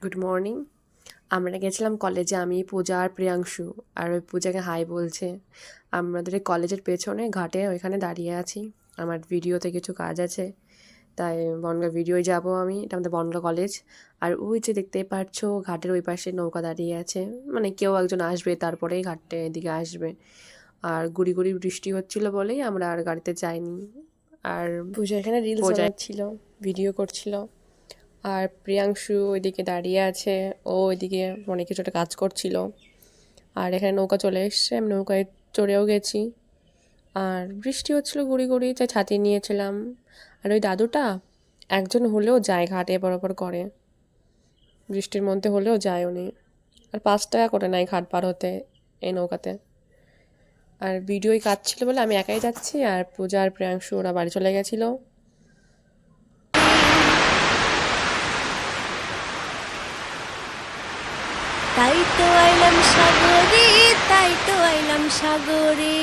Good morning. আমরা গেছিলাম কলেজে, আমি, পূজা আর প্রিয়াংশু। আর ওই পূজাকে হাই বলছে। আমাদের এই কলেজের পেছনে ঘাটে ওইখানে দাঁড়িয়ে আছি। আমার ভিডিওতে কিছু কাজ আছে, তাই বনগাঁ ভিডিওয় যাব আমি। এটা আমাদের বনগাঁ কলেজ। আর ওই যে দেখতেই পাচ্ছ ঘাটের ওই পাশে নৌকা দাঁড়িয়ে আছে, মানে কেউ একজন আসবে, তারপরেই ঘাটটা এদিকে আসবে। আর গুড়ি গুড়ি বৃষ্টি হচ্ছিল বলেই আমরা আর গাড়িতে যাইনি। আর পূজা এখানে রিলস বানাচ্ছিল, ভিডিও করছিল। আর প্রিয়াংশু ওইদিকে দাঁড়িয়ে আছে, ও ওইদিকে অনেক কিছু একটা কাজ করছিল। আর এখানে নৌকা চলে এসছে, আমি নৌকায় চড়েও গেছি। আর বৃষ্টি হচ্ছিল গুড়ি গুড়ি, তাই ছাতি নিয়েছিলাম। আর ওই দাদুটা একজন হলেও যায়, ঘাটে বরাবর করে, বৃষ্টির মধ্যে হলেও যায় উনি। আর 5 টাকা করে নাই ঘাট পার হতে এই নৌকাতে। আর ভিডিওই কাজ ছিল বলে আমি একাই যাচ্ছি, আর পূজা আর প্রিয়াংশু ওরা বাড়ি চলে গেছিলো। তাই তো আইলাম সাগরে, তাই তো আইলাম সাগরে।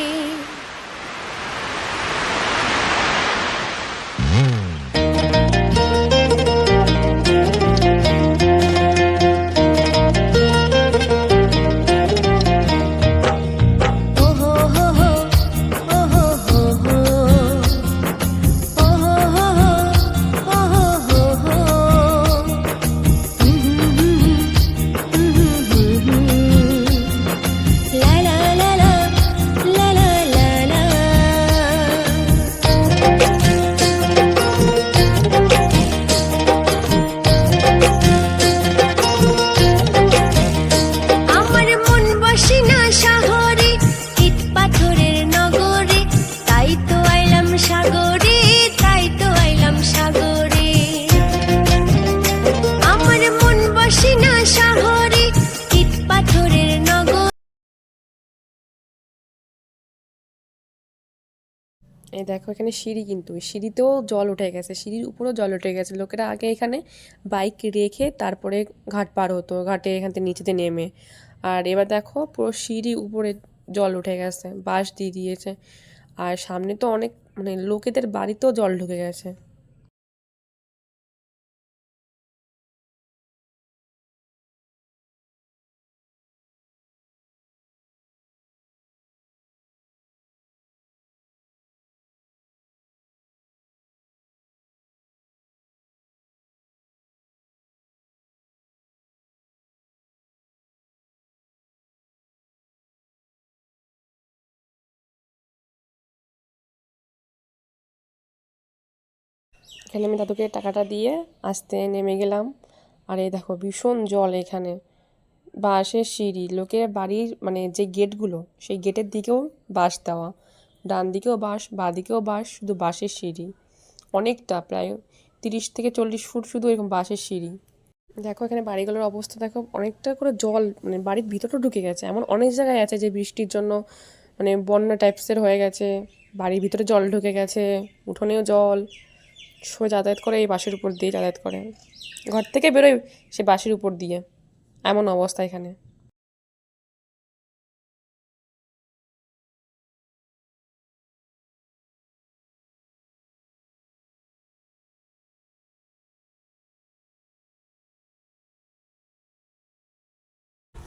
এই দেখো এখানে সিঁড়ি, কিন্তু সিঁড়িতেও জল উঠে গেছে, সিঁড়ির উপরেও জল উঠে গেছে। লোকেরা আগে এখানে বাইক রেখে তারপরে ঘাট পার হতো, ঘাটে এখান থেকে নিচেতে নেমে। আর এবার দেখো পুরো সিঁড়ি উপরে জল উঠে গেছে, বাঁশ দিয়ে দিয়েছে। আর সামনে তো অনেক, মানে লোকেদের বাড়িতেও জল ঢুকে গেছে। এখানে আমি দাদুকে টাকাটা দিয়ে আস্তে নেমে গেলাম। আর এই দেখো ভীষণ জল এখানে। বাঁশের সিঁড়ি, লোকের বাড়ির মানে যে গেটগুলো, সেই গেটের দিকেও বাঁশ দেওয়া, ডান দিকেও বাঁশ, বাঁ দিকেও বাঁশ, শুধু বাঁশের সিঁড়ি। অনেকটা, প্রায় 30 থেকে 40 ফুট শুধু এরকম বাঁশের সিঁড়ি। দেখো এখানে বাড়িগুলোর অবস্থা দেখো, অনেকটা করে জল মানে বাড়ির ভিতরটা ঢুকে গেছে। এমন অনেক জায়গায় আছে যে বৃষ্টির জন্য মানে বন্যা টাইপসের হয়ে গেছে, বাড়ির ভিতরে জল ঢুকে গেছে, উঠোনেও জল। সবাই যাতায়াত করে এই বাসের উপর দিয়ে যাতায়াত করে, ঘর থেকে বেরোয় সে বাসের উপর দিয়ে, এমন অবস্থা এখানে।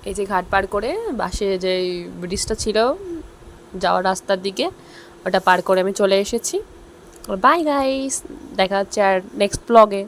এই যে ঘাট পার করে বাসে যে ব্রিজটা ছিল যাওয়ার রাস্তার দিকে, ওটা পার করে আমি চলে এসেছি। বাই গাইস, দেখা হচ্ছে আর নেক্সট ব্লগে।